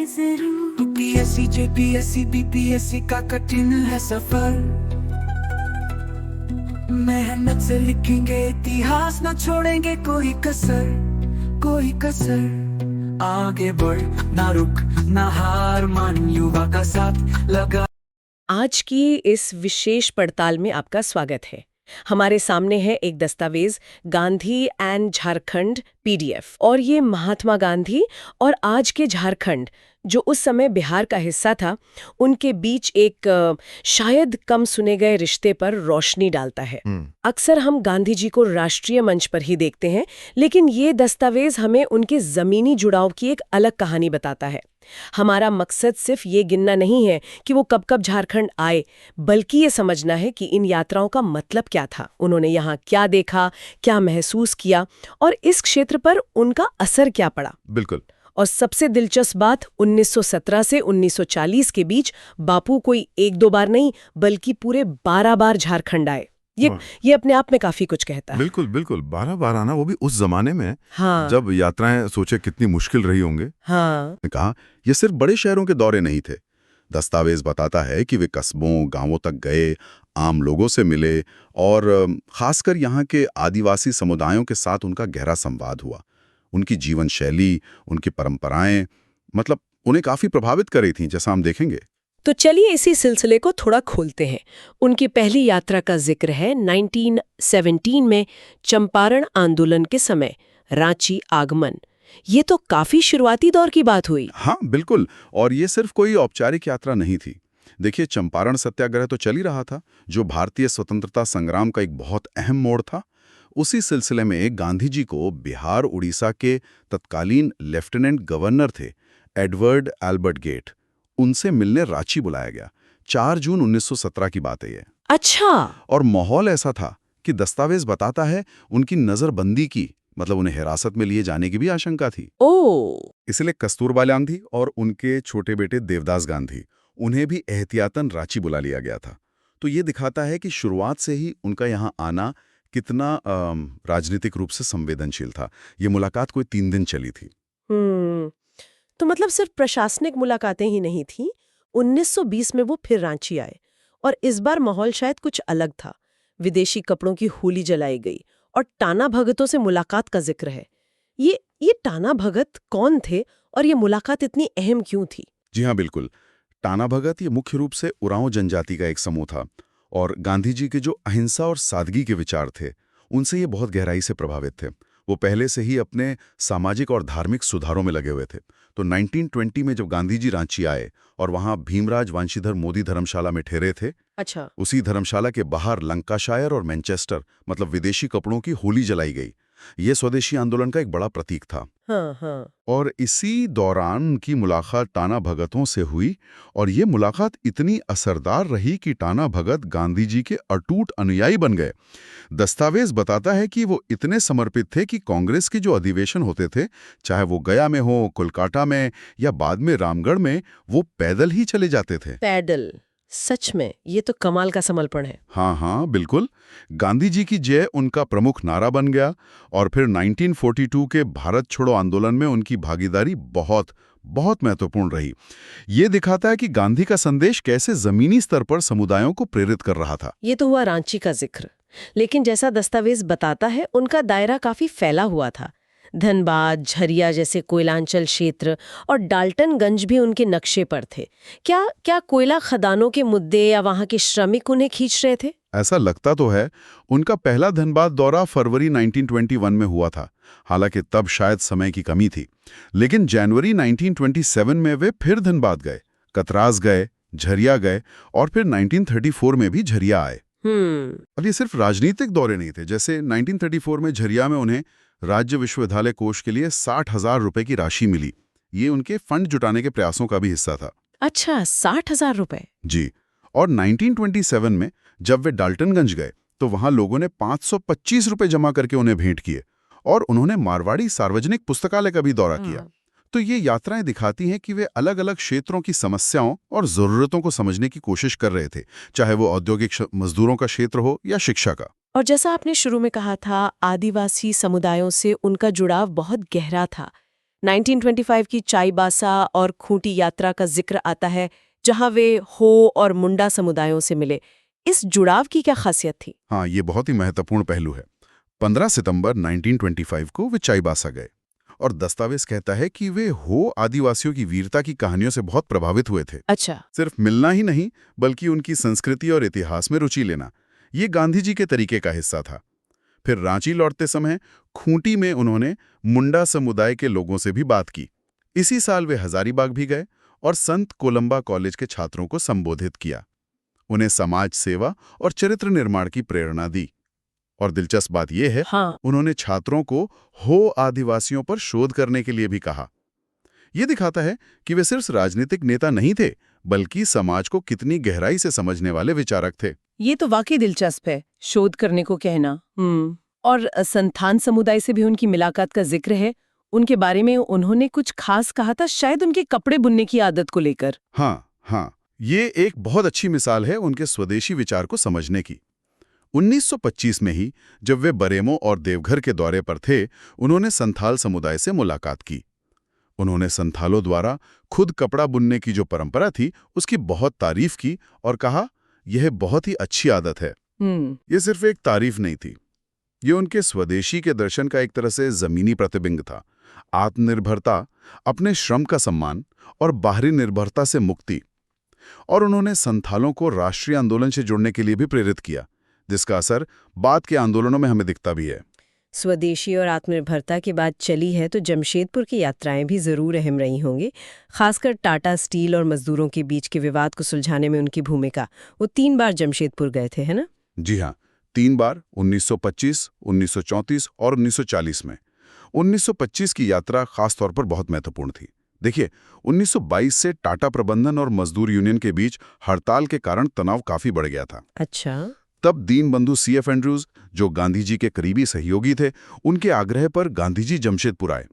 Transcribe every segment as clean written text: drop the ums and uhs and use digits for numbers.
जरूर। UPSC JPSC BPSC का कठिन है सफर, मेहनत से लिखेंगे इतिहास, न छोड़ेंगे कोई कसर, कोई कसर। आगे बढ़ ना रुक ना हार मान, युवा का साथ लगा। आज की इस विशेष पड़ताल में आपका स्वागत है। हमारे सामने है एक दस्तावेज, गांधी एंड झारखंड पीडीएफ, और ये महात्मा गांधी और आज के झारखंड, जो उस समय बिहार का हिस्सा था, उनके बीच एक शायद कम सुने गए रिश्ते पर रोशनी डालता है। अक्सर हम गांधी जी को राष्ट्रीय मंच पर ही देखते हैं, लेकिन ये दस्तावेज हमें उनके जमीनी जुड़ाव की एक अलग कहानी बताता है। हमारा मकसद सिर्फ ये गिनना नहीं है कि वो कब कब झारखंड आए, बल्कि ये समझना है कि इन यात्राओं का मतलब क्या था, उन्होंने यहाँ क्या देखा, क्या महसूस किया, और इस क्षेत्र पर उनका असर क्या पड़ा। बिल्कुल। और सबसे दिलचस्प बात, 1917 से 1940 के बीच बापू कोई एक दो बार नहीं, बल्कि पूरे 12 बार झारखंड आए। ये अपने आप में काफी कुछ कहता है। बिल्कुल बिल्कुल, 12 बार आना, वो भी उस जमाने में। हाँ। जब यात्राएं सोचे कितनी मुश्किल रही होंगे। हाँ। ने कहा ये सिर्फ बड़े शहरों के दौरे नहीं थे। दस्तावेज बताता है कि वे कस्बों गांवों तक गए, आम लोगों से मिले, और खासकर यहाँ के आदिवासी समुदायों के साथ उनका गहरा संवाद हुआ। उनकी जीवन शैली, उनकी परंपराएं, मतलब उन्हें काफी प्रभावित करी थी, जैसा हम देखेंगे। तो चलिए इसी सिलसिले को थोड़ा खोलते हैं। उनकी पहली यात्रा का जिक्र है 1917 में चंपारण आंदोलन के समय, रांची आगमन। ये तो काफी शुरुआती दौर की बात हुई। हाँ बिल्कुल, और ये सिर्फ कोई औपचारिक यात्रा नहीं थी। देखिए, चंपारण सत्याग्रह तो चल ही रहा था, जो भारतीय स्वतंत्रता संग्राम का एक बहुत अहम मोड़ था। उसी सिलसिले में गांधी जी को बिहार उड़ीसा के तत्कालीन लेफ्टिनेंट गवर्नर थे एडवर्ड एल्बर्ट गेट, उनसे मिलने रांची बुलाया गया। 4 जून 1917 की बात है ये। अच्छा। और माहौल ऐसा था कि दस्तावेज बताता है उनकी नजरबंदी की, मतलब उन्हें हिरासत में लिए जाने की भी आशंका थी। इसलिए कस्तूरबा गांधी और उनके छोटे बेटे देवदास गांधी, उन्हें भी एहतियातन रांची बुला लिया गया था। तो ये दिखाता है कि शुरुआत से ही उनका यहाँ आना कितना राजनीतिक रूप से संवेदनशील था। ये मुलाकात कोई 3 दिन चली थी। तो मतलब सिर्फ प्रशासनिक मुलाकातें ही नहीं थी। 1920 में वो फिर रांची आए, और इस बार माहौल शायद कुछ अलग था। विदेशी कपड़ों की होली जलाई गई और टाना भगतों से मुलाकात का जिक्र है। ये टाना भगत कौन थे और ये मुलाकात इतनी अहम क्यों थी? जी हाँ बिल्कुल, टाना भगत ये मुख्य रूप से उरांव जनजाति का एक समूह था, और गांधी जी के जो अहिंसा और सादगी के विचार थे, उनसे ये बहुत गहराई से प्रभावित थे। वो पहले से ही अपने सामाजिक और धार्मिक सुधारों में लगे हुए थे। तो 1920 में जब गांधी जी रांची आए और वहां भीमराज वंशीधर मोदी धर्मशाला में ठहरे थे, अच्छा। उसी धर्मशाला के बाहर लंकाशायर और मैनचेस्टर, मतलब विदेशी कपड़ों की होली जलाई गई। ये स्वदेशी आंदोलन का एक बड़ा प्रतीक था। हाँ। और इसी दौरान उनकी मुलाकात टाना भगतों से हुई, और ये मुलाकात इतनी असरदार रही कि टाना भगत गांधी जी के अटूट अनुयायी बन गए। दस्तावेज बताता है कि वो इतने समर्पित थे कि कांग्रेस के जो अधिवेशन होते थे, चाहे वो गया में हो, कोलकाता में, या बाद में रामगढ़ में, वो पैदल ही चले जाते थे। पैदल? सच में ये तो कमाल का समर्पण है। हाँ बिल्कुल। गांधी जी की जय उनका प्रमुख नारा बन गया, और फिर 1942 के भारत छोड़ो आंदोलन में उनकी भागीदारी बहुत बहुत महत्वपूर्ण रही। ये दिखाता है कि गांधी का संदेश कैसे जमीनी स्तर पर समुदायों को प्रेरित कर रहा था। ये तो हुआ रांची का जिक्र, लेकिन जैसा दस्तावेज बताता है, उनका दायरा काफी फैला हुआ था। धनबाद, झरिया जैसे कोयलांचल क्षेत्र और डाल्टनगंज भी उनके नक्शे पर थे। क्या कोयला खदानों के मुद्दे या वहां के श्रमिक उन्हें खींच रहे थे? ऐसा लगता तो है। उनका पहला धनबाद दौरा फरवरी 1921 में हुआ था, हालांकि तब शायद समय की कमी थी। लेकिन जनवरी 1927 में वे फिर धनबाद गए, कतरास गए, झरिया गए, और फिर 1934 में भी झरिया आए। अब ये सिर्फ राजनीतिक दौरे नहीं थे। जैसे 1934 में झरिया में उन्हें राज्य विश्वविद्यालय कोष के लिए 60,000 रुपए की राशि मिली। ये उनके फंड जुटाने के प्रयासों का भी हिस्सा था। अच्छा, 60,000 रुपए? जी। और 1927 में जब वे डाल्टनगंज गए, तो वहां लोगों ने 525 रुपए जमा करके उन्हें भेंट किए, और उन्होंने मारवाड़ी सार्वजनिक पुस्तकालय का भी दौरा किया। तो ये यात्राएं दिखाती हैं कि वे अलग अलग क्षेत्रों की समस्याओं और जरूरतों को समझने की कोशिश कर रहे थे, चाहे वो औद्योगिक मजदूरों का क्षेत्र हो या शिक्षा का। और जैसा आपने शुरू में कहा था, आदिवासी समुदायों से उनका जुड़ाव बहुत गहरा था। 1925 की चाईबासा और खूंटी यात्रा का जिक्र आता है, जहां वे हो और मुंडा समुदायों से मिले। इस जुड़ाव की क्या खासियत थी? हाँ, ये बहुत ही महत्वपूर्ण पहलू है। 15 सितंबर 1925 को वे चाईबासा गए और दस्तावेज कहता है कि वे हो आदिवासियों की वीरता की कहानियों से बहुत प्रभावित हुए थे। अच्छा। सिर्फ मिलना ही नहीं, बल्कि उनकी संस्कृति और इतिहास में रुचि लेना, ये गांधी जी के तरीके का हिस्सा था। फिर रांची लौटते समय खूंटी में उन्होंने मुंडा समुदाय के लोगों से भी बात की। इसी साल वे हजारीबाग भी गए और संत कोलंबा कॉलेज के छात्रों को संबोधित किया। उन्हें समाज सेवा और चरित्र निर्माण की प्रेरणा दी। और दिलचस्प बात यह है, हाँ। उन्होंने छात्रों को हो आदिवासियों पर शोध करने के लिए भी कहा। यह दिखाता है कि वे सिर्फ राजनीतिक नेता नहीं थे, बल्कि समाज को कितनी गहराई से समझने वाले विचारक थे। ये तो वाकई दिलचस्प है, शोध करने को कहना। और संथान समुदाय से भी उनकी मुलाकात का जिक्र है। उनके बारे में उन्होंने कुछ खास कहा था, शायद उनके कपड़े बुनने की आदत को लेकर। हाँ, ये एक बहुत अच्छी मिसाल है उनके स्वदेशी विचार को समझने की। 1925 में ही जब वे बरेमो और देवघर के दौरे पर थे, उन्होंने संथाल समुदाय से मुलाकात की। उन्होंने संथालों द्वारा खुद कपड़ा बुनने की जो परंपरा थी, उसकी बहुत तारीफ की और कहा, यह बहुत ही अच्छी आदत है। ये सिर्फ एक तारीफ नहीं थी, ये उनके स्वदेशी के दर्शन का एक तरह से जमीनी प्रतिबिंब था। आत्मनिर्भरता, अपने श्रम का सम्मान और बाहरी निर्भरता से मुक्ति। और उन्होंने संथालों को राष्ट्रीय आंदोलन से जुड़ने के लिए भी प्रेरित किया, जिसका असर बाद के आंदोलनों में हमें दिखता भी है। स्वदेशी और आत्मनिर्भरता की बात चली है तो जमशेदपुर की यात्राएं भी जरूर अहम रही होंगी, खासकर टाटा स्टील और मजदूरों के बीच के विवाद को सुलझाने में उनकी भूमिका। वो 3 बार जमशेदपुर गए थे, है ना? जी हाँ, 3 बार, 1925, 1934 और 1940 में। 1925 की यात्रा खास तौर पर बहुत महत्वपूर्ण थी। देखिए, 1922 से टाटा प्रबंधन और मजदूर यूनियन के बीच हड़ताल के कारण तनाव काफी बढ़ गया था। अच्छा। तब दीनबंधु CF एंड्रूज, जो गांधी जी के करीबी सहयोगी थे, उनके आग्रह पर गांधी जी जमशेदपुर आए।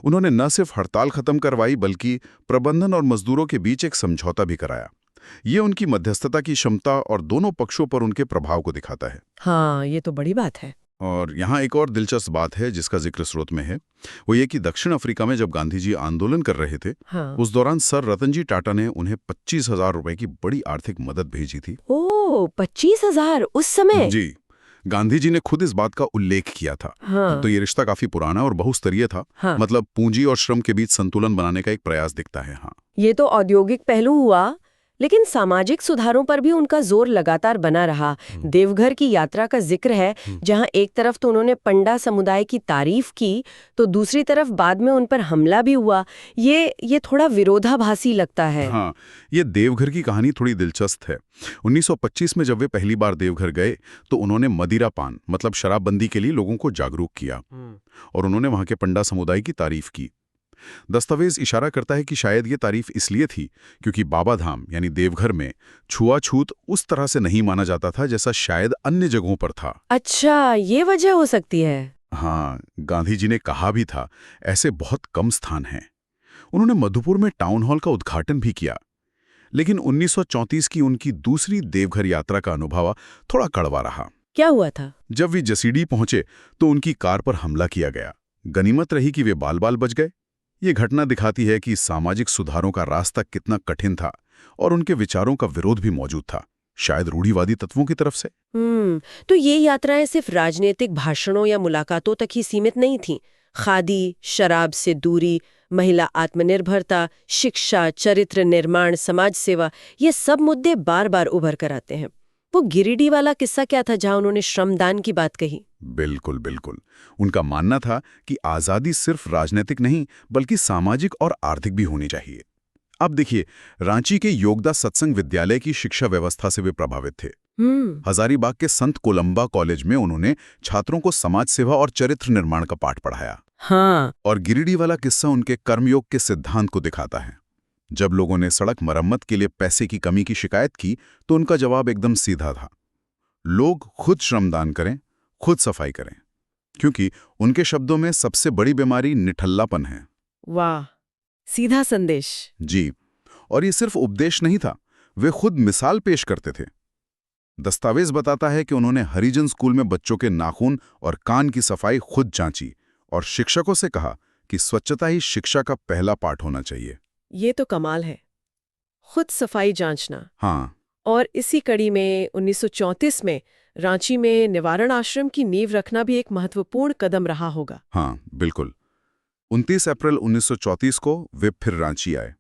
उन्होंने न सिर्फ हड़ताल खत्म करवाई, बल्कि प्रबंधन और मजदूरों के बीच एक समझौता भी कराया। ये उनकी मध्यस्थता की क्षमता और दोनों पक्षों पर उनके प्रभाव को दिखाता है। हाँ, ये तो बड़ी बात है। और यहाँ एक और दिलचस्प बात है जिसका जिक्र स्रोत में है, वो ये कि दक्षिण अफ्रीका में जब गांधी जी आंदोलन कर रहे थे, उस दौरान सर रतनजी टाटा ने उन्हें 25,000 रुपए की बड़ी आर्थिक मदद भेजी थी। ओह, 25,000 उस समय? जी, गांधी जी ने खुद इस बात का उल्लेख किया था। तो ये रिश्ता काफी पुराना और बहुस्तरीय था। मतलब पूंजी और श्रम के बीच संतुलन बनाने का एक प्रयास दिखता है। हाँ, ये तो औद्योगिक पहलू हुआ, लेकिन सामाजिक सुधारों पर भी उनका जोर लगातार बना रहा। देवघर की यात्रा का जिक्र है, जहां एक तरफ तो उन्होंने पंडा समुदाय की तारीफ की, तो दूसरी तरफ बाद में उन पर हमला भी हुआ। ये थोड़ा विरोधाभासी लगता है। हाँ, ये देवघर की कहानी थोड़ी दिलचस्प है। 1925 में जब वे पहली बार देवघर गए, तो उन्होंने मदिरा पान मतलब शराबबंदी के लिए लोगों को जागरूक किया और उन्होंने वहां के पंडा समुदाय की तारीफ की। दस्तावेज इशारा करता है कि शायद ये तारीफ इसलिए थी क्योंकि बाबा धाम यानी देवघर में छुआछूत उस तरह से नहीं माना जाता था जैसा शायद अन्य जगहों पर था। अच्छा, ये वजह हो सकती है। हाँ, गांधी जी ने कहा भी था, ऐसे बहुत कम स्थान हैं। उन्होंने मधुपुर में टाउन हॉल का उद्घाटन भी किया। लेकिन 1934 की उनकी दूसरी देवघर यात्रा का अनुभव थोड़ा कड़वा रहा। क्या हुआ था? जब वे जसीडी पहुंचे तो उनकी कार पर हमला किया गया। गनीमत रही कि वे बाल बाल बच गए। ये घटना दिखाती है कि सामाजिक सुधारों का रास्ता कितना कठिन था और उनके विचारों का विरोध भी मौजूद था, शायद रूढ़िवादी तत्वों की तरफ से। तो ये यात्राएं सिर्फ राजनीतिक भाषणों या मुलाकातों तक ही सीमित नहीं थीं। खादी, शराब से दूरी, महिला आत्मनिर्भरता, शिक्षा, चरित्र निर्माण, समाज सेवा, ये सब मुद्दे बार बार उभर कर आते हैं। वो गिरिडीह वाला किस्सा क्या था जहां उन्होंने श्रमदान की बात कही? बिल्कुल बिल्कुल। उनका मानना था कि आजादी सिर्फ राजनीतिक नहीं बल्कि सामाजिक और आर्थिक भी होनी चाहिए। अब देखिए, रांची के योगदा सत्संग विद्यालय की शिक्षा व्यवस्था से वे प्रभावित थे। हजारीबाग के संत कोलंबा कॉलेज में उन्होंने छात्रों को समाज सेवा और चरित्र निर्माण का पाठ पढ़ाया। हाँ। और गिरिडीह वाला किस्सा उनके कर्मयोग के सिद्धांत को दिखाता है। जब लोगों ने सड़क मरम्मत के लिए पैसे की कमी की शिकायत की तो उनका जवाब एकदम सीधा था, लोग खुद श्रमदान करें, खुद सफाई करें, क्योंकि उनके शब्दों में सबसे बड़ी बीमारी निठल्लापन है। वाह, सीधा संदेश। जी, और ये सिर्फ उपदेश नहीं था, वे खुद मिसाल पेश करते थे। दस्तावेज बताता है कि उन्होंने हरिजन स्कूल में बच्चों के नाखून और कान की सफाई खुद जांची और शिक्षकों से कहा कि स्वच्छता ही शिक्षा का पहला पाठ होना चाहिए। ये तो कमाल है, खुद सफाई जांचना। हाँ, और इसी कड़ी में 1934 में रांची में निवारण आश्रम की नींव रखना भी एक महत्वपूर्ण कदम रहा होगा। हाँ, बिल्कुल। 29 अप्रैल 1934 को वे फिर रांची आए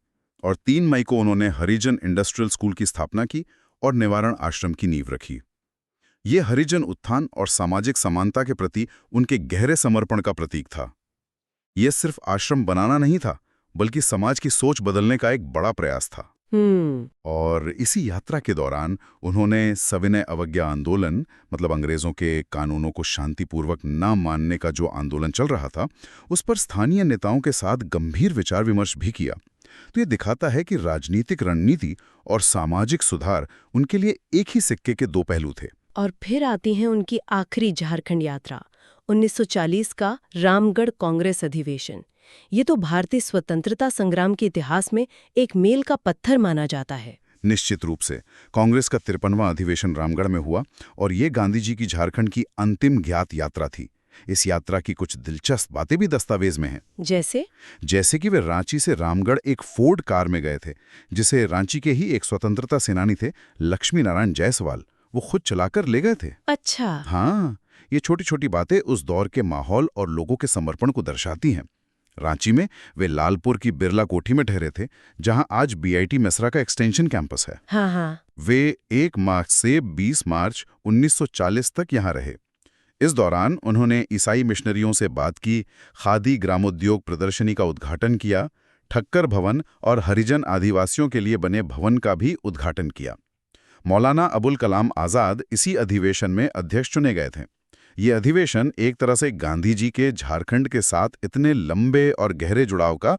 और 3 मई को उन्होंने हरिजन इंडस्ट्रियल स्कूल की स्थापना की और निवारण आश्रम की नींव रखी। ये हरिजन उत्थान और सामाजिक समानता के प्रति उनके गहरे समर्पण का प्रतीक था। ये सिर्फ आश्रम बनाना नहीं था, बल्कि समाज की सोच बदलने का एक बड़ा प्रयास था। और इसी यात्रा के दौरान उन्होंने सविनय अवज्ञा आंदोलन, मतलब अंग्रेजों के कानूनों को शांतिपूर्वक न मानने का जो आंदोलन चल रहा था, उस पर स्थानीय नेताओं के साथ गंभीर विचार विमर्श भी किया। तो ये दिखाता है कि राजनीतिक रणनीति और सामाजिक सुधार उनके लिए एक ही सिक्के के दो पहलू थे। और फिर आती है उनकी आखिरी झारखंड यात्रा, 1940 का रामगढ़ कांग्रेस अधिवेशन। ये तो भारतीय स्वतंत्रता संग्राम के इतिहास में एक मील का पत्थर माना जाता है। निश्चित रूप से कांग्रेस का 53वां अधिवेशन रामगढ़ में हुआ और ये गांधी जी की झारखंड की अंतिम ज्ञात यात्रा थी। इस यात्रा की कुछ दिलचस्प बातें भी दस्तावेज में हैं। जैसे कि वे रांची से रामगढ़ एक फोर्ड कार में गए थे, जिसे रांची के ही एक स्वतंत्रता सेनानी थे लक्ष्मी नारायण जायसवाल, वो खुद चलाकर ले गए थे। अच्छा। हाँ, ये छोटी छोटी बातें उस दौर के माहौल और लोगों के समर्पण को दर्शाती हैं। रांची में वे लालपुर की बिरला कोठी में ठहरे थे, जहां आज बीआईटी मेसरा का एक्सटेंशन कैंपस है। हाँ। वे 1 मार्च से 20 मार्च 1940 तक यहां रहे। इस दौरान उन्होंने ईसाई मिशनरियों से बात की, खादी ग्रामोद्योग प्रदर्शनी का उद्घाटन किया, ठक्कर भवन और हरिजन आदिवासियों के लिए बने भवन का भी उद्घाटन किया। मौलाना अबुल कलाम आज़ाद इसी अधिवेशन में अध्यक्ष चुने गए थे। ये अधिवेशन एक तरह से गांधी जी के झारखंड के साथ इतने लंबे और गहरे जुड़ाव का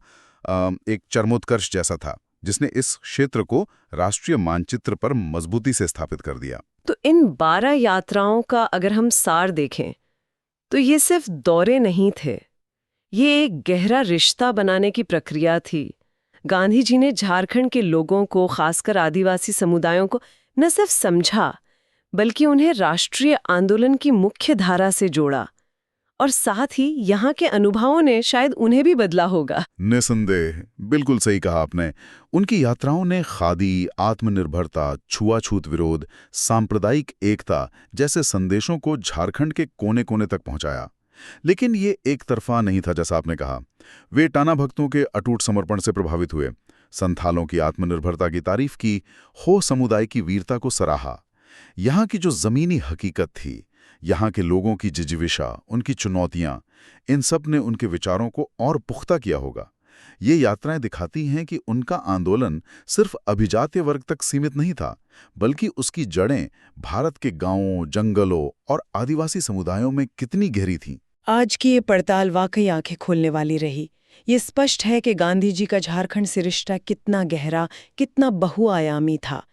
एक चरमोत्कर्ष जैसा था, जिसने इस क्षेत्र को राष्ट्रीय मानचित्र पर मजबूती से स्थापित कर दिया। तो इन 12 यात्राओं का अगर हम सार देखें, तो ये सिर्फ दौरे नहीं थे, ये एक गहरा रिश्ता बनाने की प्रक्रिया थी। गांधी जी ने झारखंड के लोगों को, खासकर आदिवासी समुदायों को, न सिर्फ समझा, बल्कि उन्हें राष्ट्रीय आंदोलन की मुख्य धारा से जोड़ा। और साथ ही यहाँ के अनुभवों ने शायद उन्हें भी बदला होगा। निसंदेह, बिल्कुल सही कहा आपने। उनकी यात्राओं ने खादी, आत्मनिर्भरता, छुआछूत विरोध, सांप्रदायिक एकता जैसे संदेशों को झारखंड के कोने कोने तक पहुंचाया। लेकिन ये एक तरफा नहीं था, जैसा आपने कहा। वे टाना भक्तों के अटूट समर्पण से प्रभावित हुए, संथालों की आत्मनिर्भरता की तारीफ की, हो समुदाय की वीरता को सराहा। यहाँ की जो जमीनी हकीकत थी, यहाँ के लोगों की जिजीविषा, उनकी चुनौतियां, इन सब ने उनके विचारों को और पुख्ता किया होगा। ये यात्राएं दिखाती हैं कि उनका आंदोलन सिर्फ अभिजात्य वर्ग तक सीमित नहीं था, बल्कि उसकी जड़ें भारत के गांवों, जंगलों और आदिवासी समुदायों में कितनी गहरी थीं। आज की ये पड़ताल वाकई आंखें खोलने वाली रही। ये स्पष्ट है कि गांधी जी का झारखंड से रिश्ता कितना गहरा, कितना बहुआयामी था।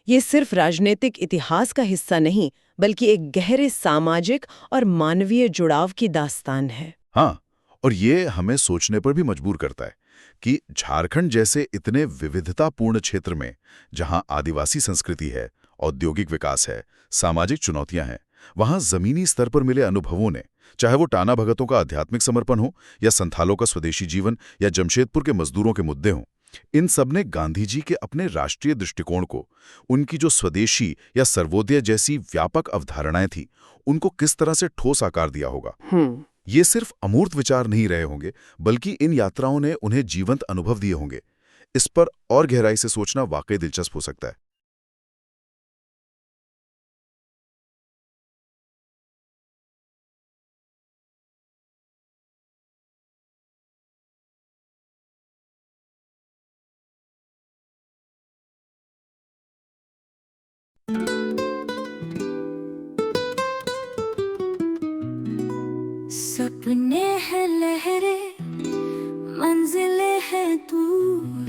ये सिर्फ राजनीतिक इतिहास का हिस्सा नहीं, बल्कि एक गहरे सामाजिक और मानवीय जुड़ाव की दास्तान है। हाँ, और ये हमें सोचने पर भी मजबूर करता है कि झारखंड जैसे इतने विविधतापूर्ण क्षेत्र में, जहां आदिवासी संस्कृति है, औद्योगिक विकास है, सामाजिक चुनौतियां हैं, वहां जमीनी स्तर पर मिले अनुभवों ने, चाहे वो टाना भगतों का आध्यात्मिक समर्पण हो, या संथालों का स्वदेशी जीवन, या जमशेदपुर के मजदूरों के मुद्दे हों, इन सब ने गांधी जी के अपने राष्ट्रीय दृष्टिकोण को, उनकी जो स्वदेशी या सर्वोदय जैसी व्यापक अवधारणाएं थी, उनको किस तरह से ठोस आकार दिया होगा। ये सिर्फ अमूर्त विचार नहीं रहे होंगे, बल्कि इन यात्राओं ने उन्हें जीवंत अनुभव दिए होंगे। इस पर और गहराई से सोचना वाकई दिलचस्प हो सकता है। सपने हैं लहरे, मंजिलें हैं दूर,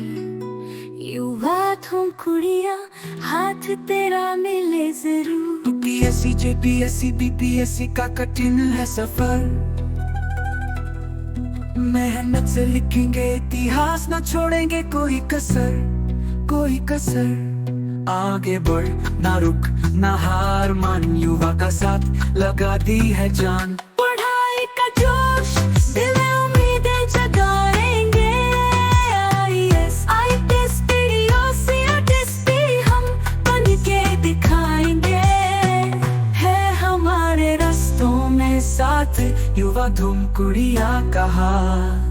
युवा तुम कुड़िया, हाथ तेरा मिले जरूर। यूपीएससी, जेपीएससी, बीपीएससी का कठिन है सफर, मेहनत से लिखेंगे इतिहास, न छोड़ेंगे कोई कसर, कोई कसर। आगे बढ़, ना रुक, ना हार मान, युवा का साथ लगा दी है जान। पढ़ाई का जोश दिल में उम्मीदें जगा, युवा धुम कुड़िया कहा।